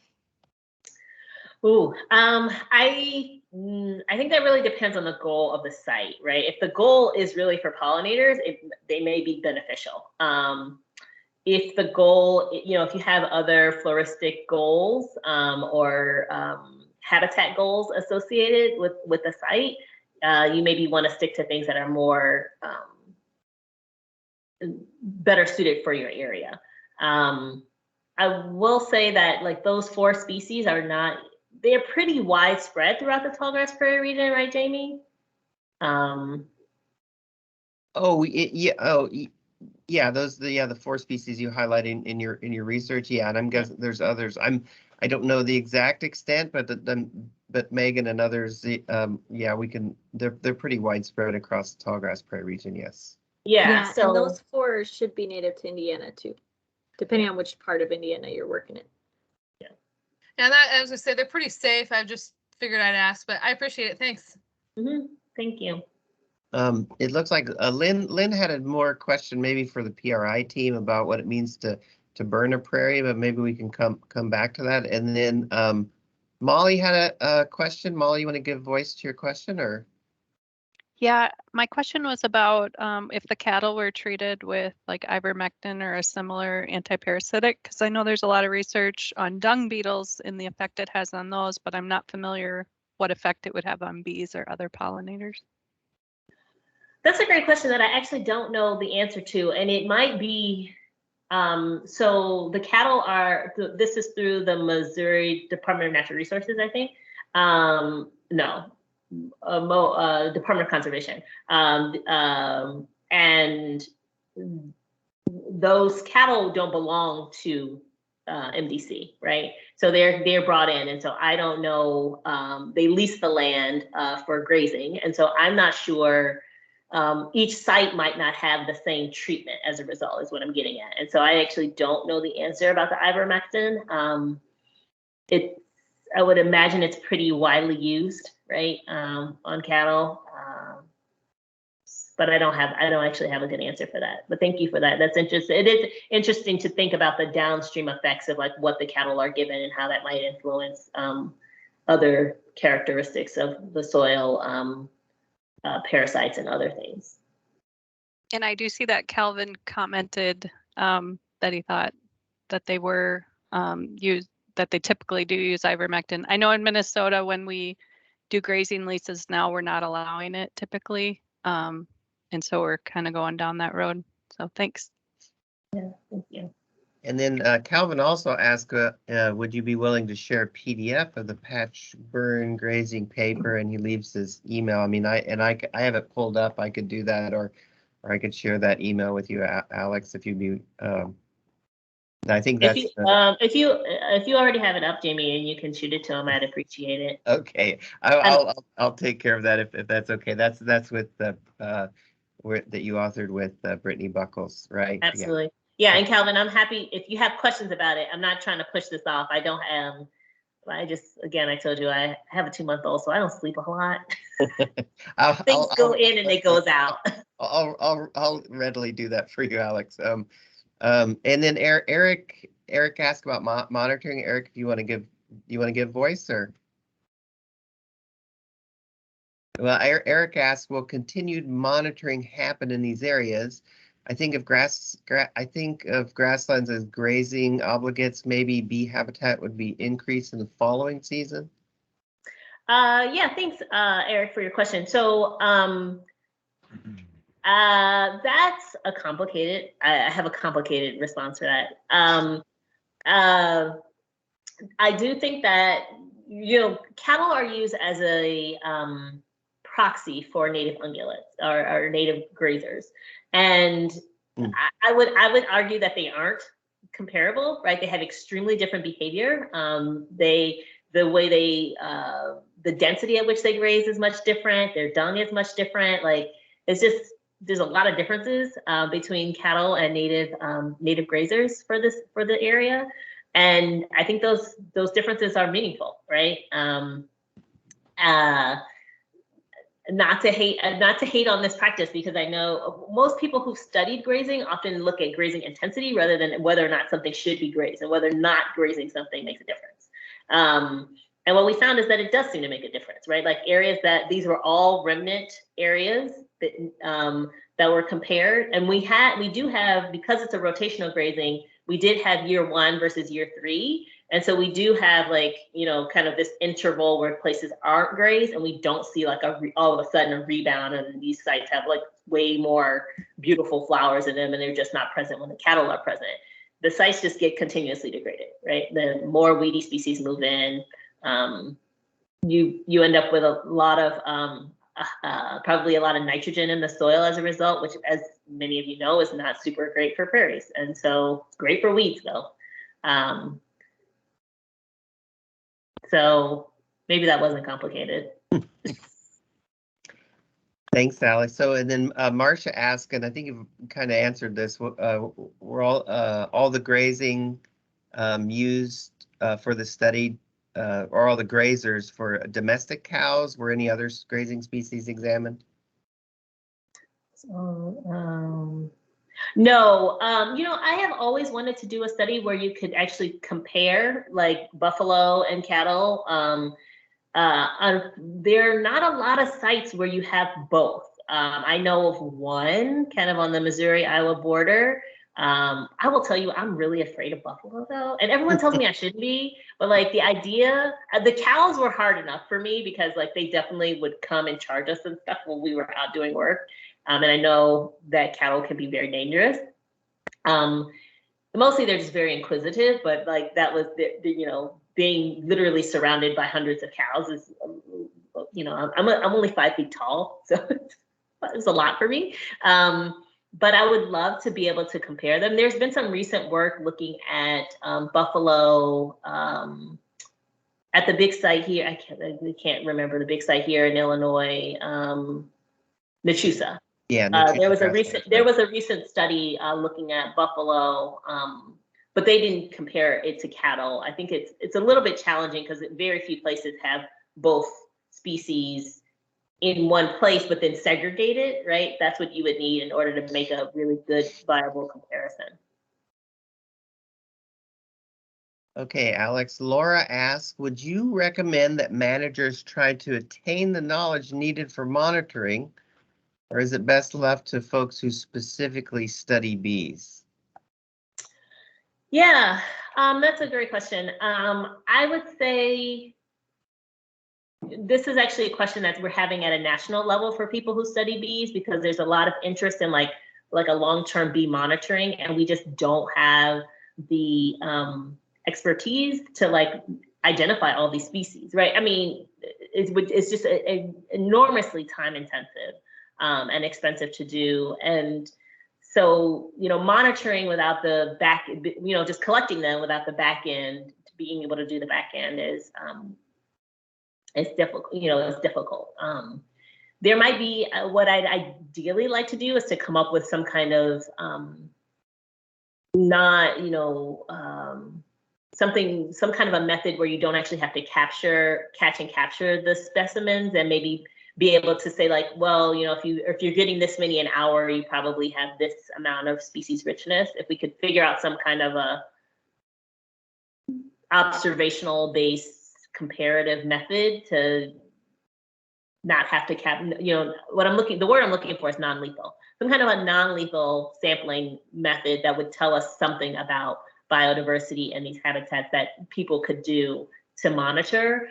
Ooh, I think that really depends on the goal of the site, right? If the goal is really for pollinators, they may be beneficial. If the goal, if you have other floristic goals or habitat goals associated with the site, you maybe want to stick to things that are more better suited for your area. I will say that those 4 species they're pretty widespread throughout the tallgrass prairie region, right, Jamie? Yeah, the 4 species you highlighted in your research. Yeah, and I'm guessing there's others. I don't know the exact extent, but Megan and others, yeah, they're pretty widespread across the tallgrass prairie region. Yes. Yeah, so, and those 4 should be native to Indiana too, depending on which part of Indiana you're working in. Yeah. And that, I was gonna say, they're pretty safe. I just figured I'd ask, but I appreciate it. Thanks. Mm-hmm. Thank you. It looks like Lynn had a more question maybe for the PRI team about what it means to burn a prairie, but maybe we can come back to that. And then Molly had a question. Molly, you want to give voice to your question, or? Yeah, my question was about if the cattle were treated with ivermectin or a similar antiparasitic, because I know there's a lot of research on dung beetles and the effect it has on those, but I'm not familiar what effect it would have on bees or other pollinators. That's a great question that I actually don't know the answer to, and it might be, so the cattle this is through the Missouri Department of Natural Resources, I think. No, Department of Conservation, and those cattle don't belong to MDC, right? So they're brought in, and so I don't know. They lease the land for grazing, and so I'm not sure. Each site might not have the same treatment as a result, is what I'm getting at. And so I actually don't know the answer about the ivermectin. I would imagine it's pretty widely used, right, on cattle. But I don't actually have a good answer for that. But thank you for that. That's interesting. It is interesting to think about the downstream effects of like what the cattle are given and how that might influence other characteristics of the soil, parasites and other things. And I do see that Calvin commented that he thought that they were used, that they typically do use ivermectin. I know in Minnesota, when we do grazing leases now, we're not allowing it typically. And so we're kind of going down that road. So thanks. Yeah, thank you. And then Calvin also asked, would you be willing to share a PDF of the patch burn grazing paper? And he leaves his email. I mean, I have it pulled up. I could do that, or I could share that email with you, Alex, if you'd be. I think that's. If you already have it up, Jamie, and you can shoot it to him, I'd appreciate it. Okay, I'll take care of that if that's okay. That's with the that you authored with Brittany Buckles, right? Absolutely. Yeah, and Calvin, I'm happy if you have questions about it. I'm not trying to push this off. I don't have. Again, I told you I have a 2-month-old, so I don't sleep a lot. Things go in and it goes out. I'll readily do that for you, Alex. And then Eric asked about monitoring. Eric, if you want to give voice, or? Well, Eric asked, will continued monitoring happen in these areas? I think of grasslands as grazing obligates. Maybe bee habitat would be increased in the following season. Yeah, thanks, Eric, for your question. So that's a complicated. I have a complicated response for that. I do think that cattle are used as a proxy for native ungulates or native grazers, and I would argue that they aren't comparable, right? They have extremely different behavior. The density at which they graze is much different. Their dung is much different. Like there's a lot of differences between cattle and native grazers for the area, and I think those differences are meaningful, right? Not to hate on this practice, because I know most people who've studied grazing often look at grazing intensity rather than whether or not something should be grazed, and whether or not grazing something makes a difference. And what we found is that it does seem to make a difference, right? Like areas these were all remnant areas that were compared, and we do have, because it's a rotational grazing, we did have year 1 versus year 3. And so we do have kind of this interval where places aren't grazed, and we don't see like all of a sudden a rebound, and these sites have like way more beautiful flowers in them, and they're just not present when the cattle are present. The sites just get continuously degraded, right? The more weedy species move in, you end up with a lot of probably a lot of nitrogen in the soil as a result, which, as many of you know, is not super great for prairies. And so it's great for weeds though. So maybe that wasn't complicated. Thanks, Alex. So, and then Marcia asked, and I think you've kind of answered this. Were all the grazing used for the study, or all the grazers for domestic cows? Were any other grazing species examined? So, no, I have always wanted to do a study where you could actually compare like buffalo and cattle. There are not a lot of sites where you have both. I know of one kind of on the Missouri-Iowa border. I will tell you, I'm really afraid of buffalo though. And everyone tells me I shouldn't be, but like the idea, the cows were hard enough for me because like they definitely would come and charge us and stuff when we were out doing work. And I know that cattle can be very dangerous. Mostly they're just very inquisitive, but like that was being literally surrounded by hundreds of cows is So, you know, I'm only 5 feet tall, so it's a lot for me. But I would love to be able to compare them. There's been some recent work looking at buffalo at the big site here. I can't remember the big site here in Illinois, Nachusa. Yeah, There was a recent study looking at buffalo, but they didn't compare it to cattle. I think it's a little bit challenging because very few places have both species in one place, but then segregated, right? That's what you would need in order to make a really good, viable comparison. Okay, Alex, Laura asks, would you recommend that managers try to attain the knowledge needed for monitoring, or is it best left to folks who specifically study bees? Yeah, that's a great question. I would say this is actually a question that we're having at a national level for people who study bees, because there's a lot of interest in like a long-term bee monitoring, and we just don't have the expertise to like identify all these species, right? I mean, it's just enormously time intensive and expensive to do. And so, you know, monitoring without the back, you know, just collecting them without the back end, being able to do the back end is it's difficult, you know, it's difficult. There might be what I'd ideally like to do is to come up with some kind of some kind of a method where you don't actually have to catch and capture the specimens, and maybe be able to say like, well, you know, if you're getting this many an hour, you probably have this amount of species richness. If we could figure out some kind of a observational based comparative method to not have to the word I'm looking for is non-lethal. Some kind of a non-lethal sampling method that would tell us something about biodiversity and these habitats that people could do to monitor.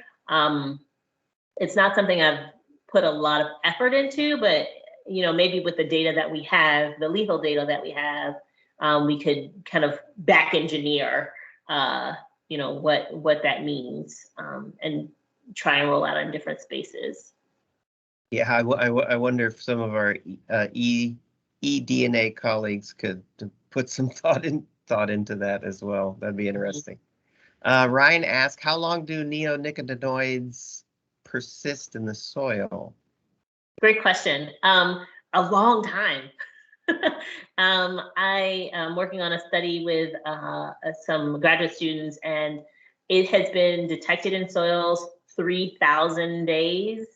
It's not something I've put a lot of effort into, but you know, maybe with the data that we have, the lethal data that we have, we could kind of back engineer you know, what that means, and try and roll out in different spaces. Yeah, I wonder if some of our eDNA colleagues could put some thought into that as well. That'd be interesting. Ryan asked, how long do neonicotinoids persist in the soil? Great question. A long time. I am working on a study with some graduate students, and it has been detected in soils 3,000 days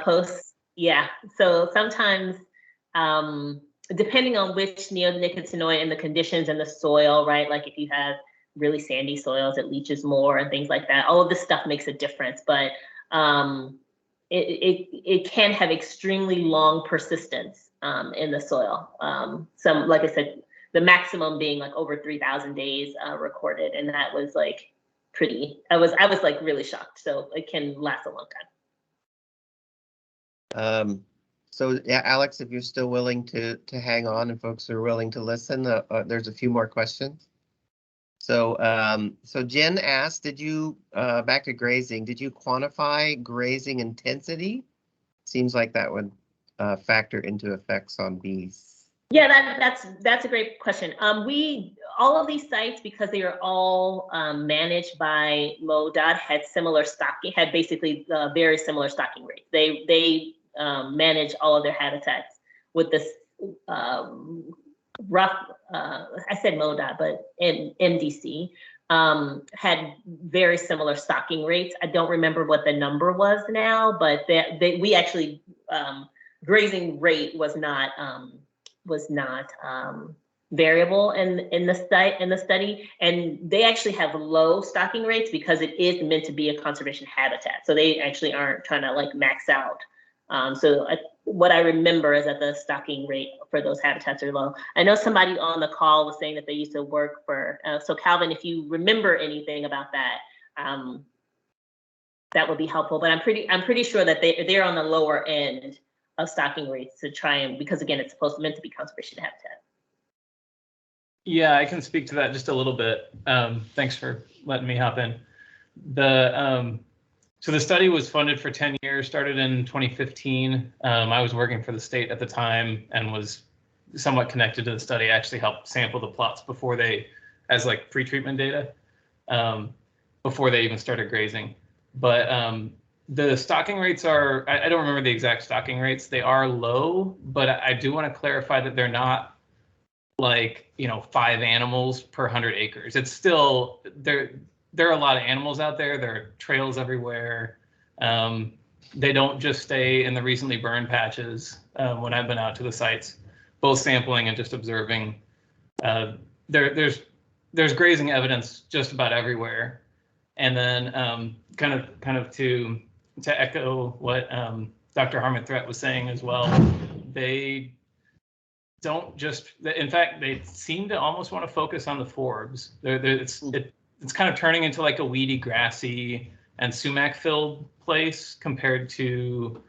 post. Yeah, so sometimes depending on which neonicotinoid and the conditions in the soil, right? Like if you have really sandy soils, it leaches more and things like that. All of this stuff makes a difference, but it can have extremely long persistence in the soil. Some, like I said, the maximum being like over 3,000 days recorded, and that was like pretty. I was like really shocked. So it can last a long time. So yeah, Alex, if you're still willing to hang on and folks are willing to listen, there's a few more questions. So so Jen asked, did you back to grazing? Did you quantify grazing intensity? Seems like that would factor into effects on bees. Yeah, that's a great question. All of these sites, because they are all managed by MoDOT, had basically very similar stocking rates. They manage all of their habitats with this rough. I said MoDOT, but MDC had very similar stocking rates. I don't remember what the number was now, but we actually grazing rate was not variable in the study, and they actually have low stocking rates because it is meant to be a conservation habitat. So they actually aren't trying to like max out. What I remember is that the stocking rate for those habitats are low. I know somebody on the call was saying that they used to work for. So Calvin, if you remember anything about that, that would be helpful. But I'm pretty sure that they're on the lower end of stocking rates to try and, because again, it's meant to be conservation habitat. Yeah, I can speak to that just a little bit. Thanks for letting me hop in. So the study was funded for 10 years, started in 2015. I was working for the state at the time and was somewhat connected to the study. I actually helped sample the plots before they, as like pre-treatment data, before they even started grazing. But the stocking rates are, I don't remember the exact stocking rates. They are low, but I do want to clarify that they're not like, 5 animals per 100 acres. It's still, there are a lot of animals out there. There are trails everywhere. They don't just stay in the recently burned patches. When I've been out to the sites, both sampling and just observing, there's grazing evidence just about everywhere. And then kind of to echo what Dr. Harmon-Threatt was saying as well, they don't just, in fact, they seem to almost want to focus on the forbs. It's kind of turning into like a weedy, grassy, and sumac-filled place compared to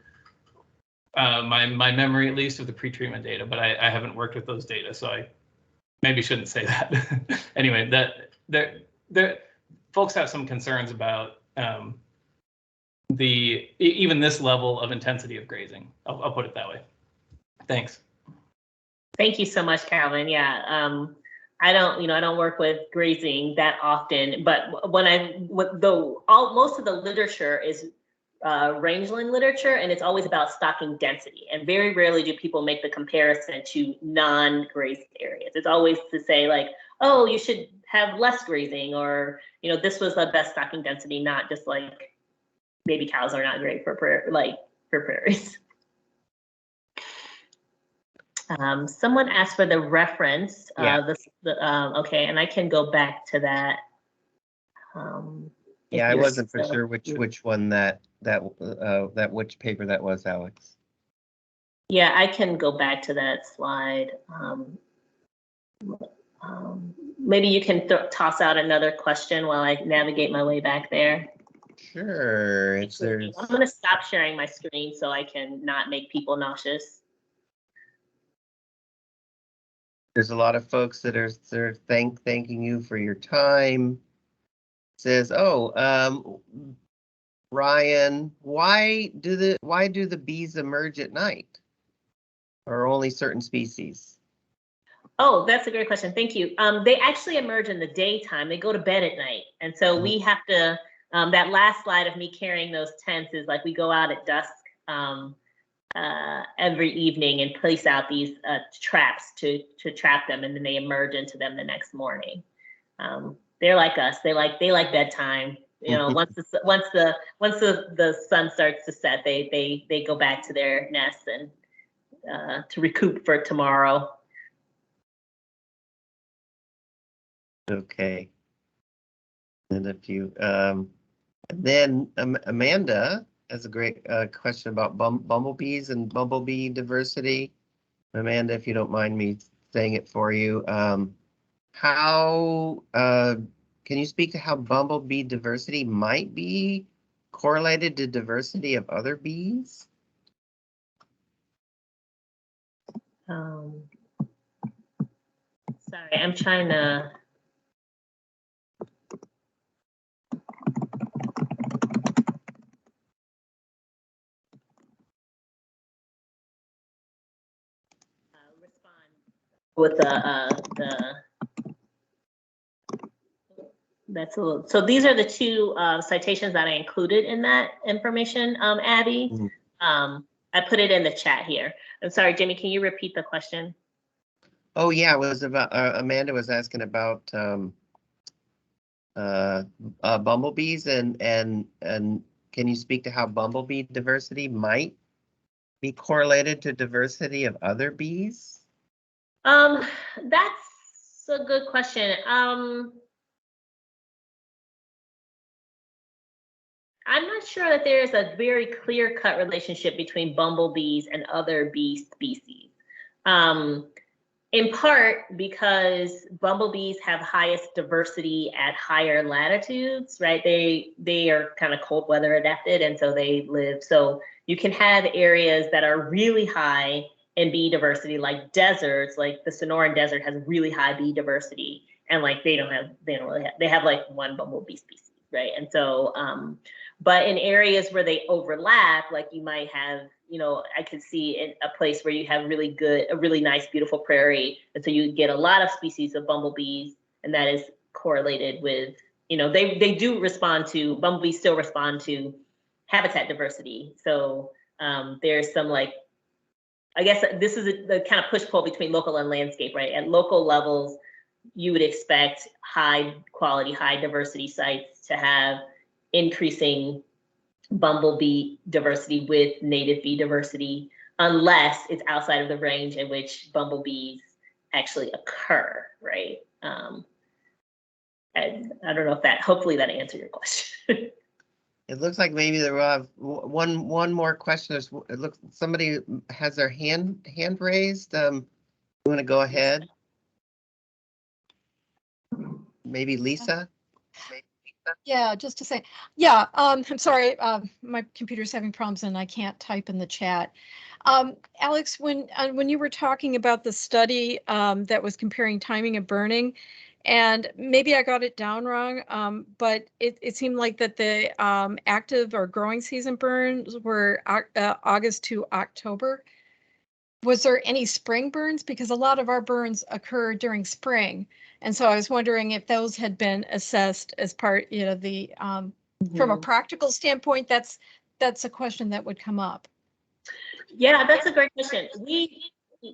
my memory, at least, of the pre-treatment data. But I haven't worked with those data, so I maybe shouldn't say that. Anyway, folks have some concerns about even this level of intensity of grazing. I'll put it that way. Thanks. Thank you so much, Calvin. Yeah, I don't work with grazing that often, but most of the literature is rangeland literature, and it's always about stocking density. And very rarely do people make the comparison to non-grazed areas. It's always to say like, oh, you should have less grazing, or this was the best stocking density, not just like baby cows are not great for prairies. Someone asked for the reference. Yeah. Okay, and I can go back to that. Yeah, I wasn't for sure which one that which paper that was, Alex. Yeah, I can go back to that slide. Maybe you can toss out another question while I navigate my way back there. Sure. I'm going to stop sharing my screen so I can not make people nauseous. There's a lot of folks that are thanking you for your time. Says, Ryan, why do the bees emerge at night, or only certain species? Oh, that's a great question. Thank you. They actually emerge in the daytime. They go to bed at night, and so we have to. That last slide of me carrying those tents is like we go out at dusk. Every evening and place out these traps to trap them, and then they emerge into them the next morning. They're like us. They like bedtime. Once the sun starts to set, they go back to their nests and to recoup for tomorrow. Okay. And then Amanda has a great question about bumblebees and bumblebee diversity. Amanda, if you don't mind me saying it for you, how can you speak to how bumblebee diversity might be correlated to diversity of other bees? Sorry, I'm trying to. With that's a little, so these are the two citations that I included in that information, Abby. I put it in the chat here. I'm sorry, Jimmy, can you repeat the question? Oh yeah, it was about Amanda was asking about bumblebees and can you speak to how bumblebee diversity might be correlated to diversity of other bees? That's a good question. I'm not sure that there is a very clear-cut relationship between bumblebees and other bee species. In part because bumblebees have highest diversity at higher latitudes, right? They are kind of cold weather adapted, and so they live. So you can have areas that are really high in bee diversity, like deserts, like the Sonoran Desert has really high bee diversity, and like they have like one bumblebee species. right? And so, but in areas where they overlap, like you might have, I could see in a place where you have a really nice, beautiful prairie. And so you get a lot of species of bumblebees, and that is correlated with, they do respond to, bumblebees still respond to habitat diversity. So there's some I guess this is the kind of push-pull between local and landscape, right? At local levels, you would expect high quality, high diversity sites to have increasing bumblebee diversity with native bee diversity, unless it's outside of the range in which bumblebees actually occur, right? And I don't know if hopefully that answered your question. It looks like maybe there will have one more question. It looks somebody has their hand raised. You want to go ahead? Maybe Lisa? Yeah, just to say, yeah, I'm sorry, my computer's having problems and I can't type in the chat. Alex, when you were talking about the study that was comparing timing of burning, and maybe I got it down wrong, but it seemed like that the active or growing season burns were August to October. Was there any spring burns? Because a lot of our burns occur during spring. And so I was wondering if those had been assessed as part, the from a practical standpoint, that's a question that would come up. Yeah, that's a great question.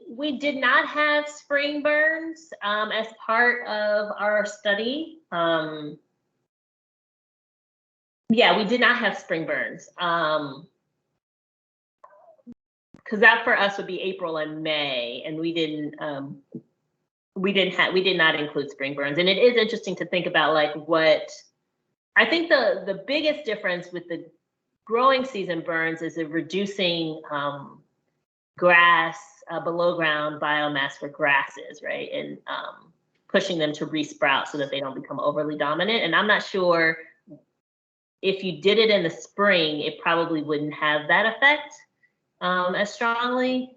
We did not have spring burns as part of our study. Yeah, we did not have spring burns. Because that for us would be April and May, and we did not include spring burns. And it is interesting to think about what I think the biggest difference with the growing season burns is it reducing grass below ground biomass for grasses, right? And pushing them to resprout so that they don't become overly dominant. And I'm not sure if you did it in the spring, it probably wouldn't have that effect as strongly.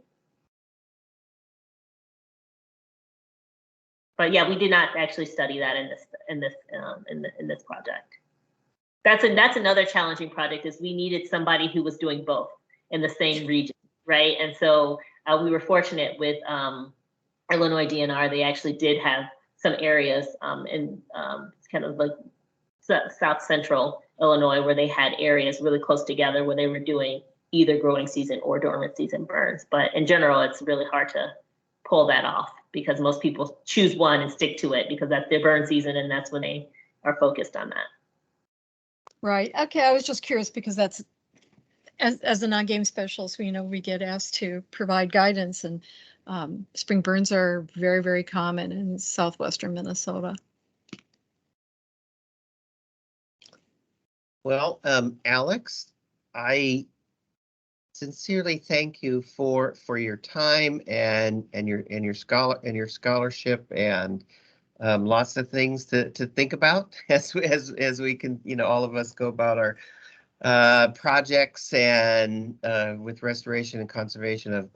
But yeah, we did not actually study that in this project. That's another challenging project, is we needed somebody who was doing both in the same region, right? And so we were fortunate with Illinois DNR. They actually did have some areas in kind of like south central Illinois where they had areas really close together where they were doing either growing season or dormant season burns. But in general, it's really hard to pull that off because most people choose one and stick to it because that's their burn season and that's when they are focused on that. Right. Okay. I was just curious because that's, as a non-game specialist, we get asked to provide guidance, and spring burns are very, very common in southwestern Minnesota. Well, Alex, I sincerely thank you for your time and your scholarship and lots of things to think about as we can, all of us go about our projects and with restoration and conservation of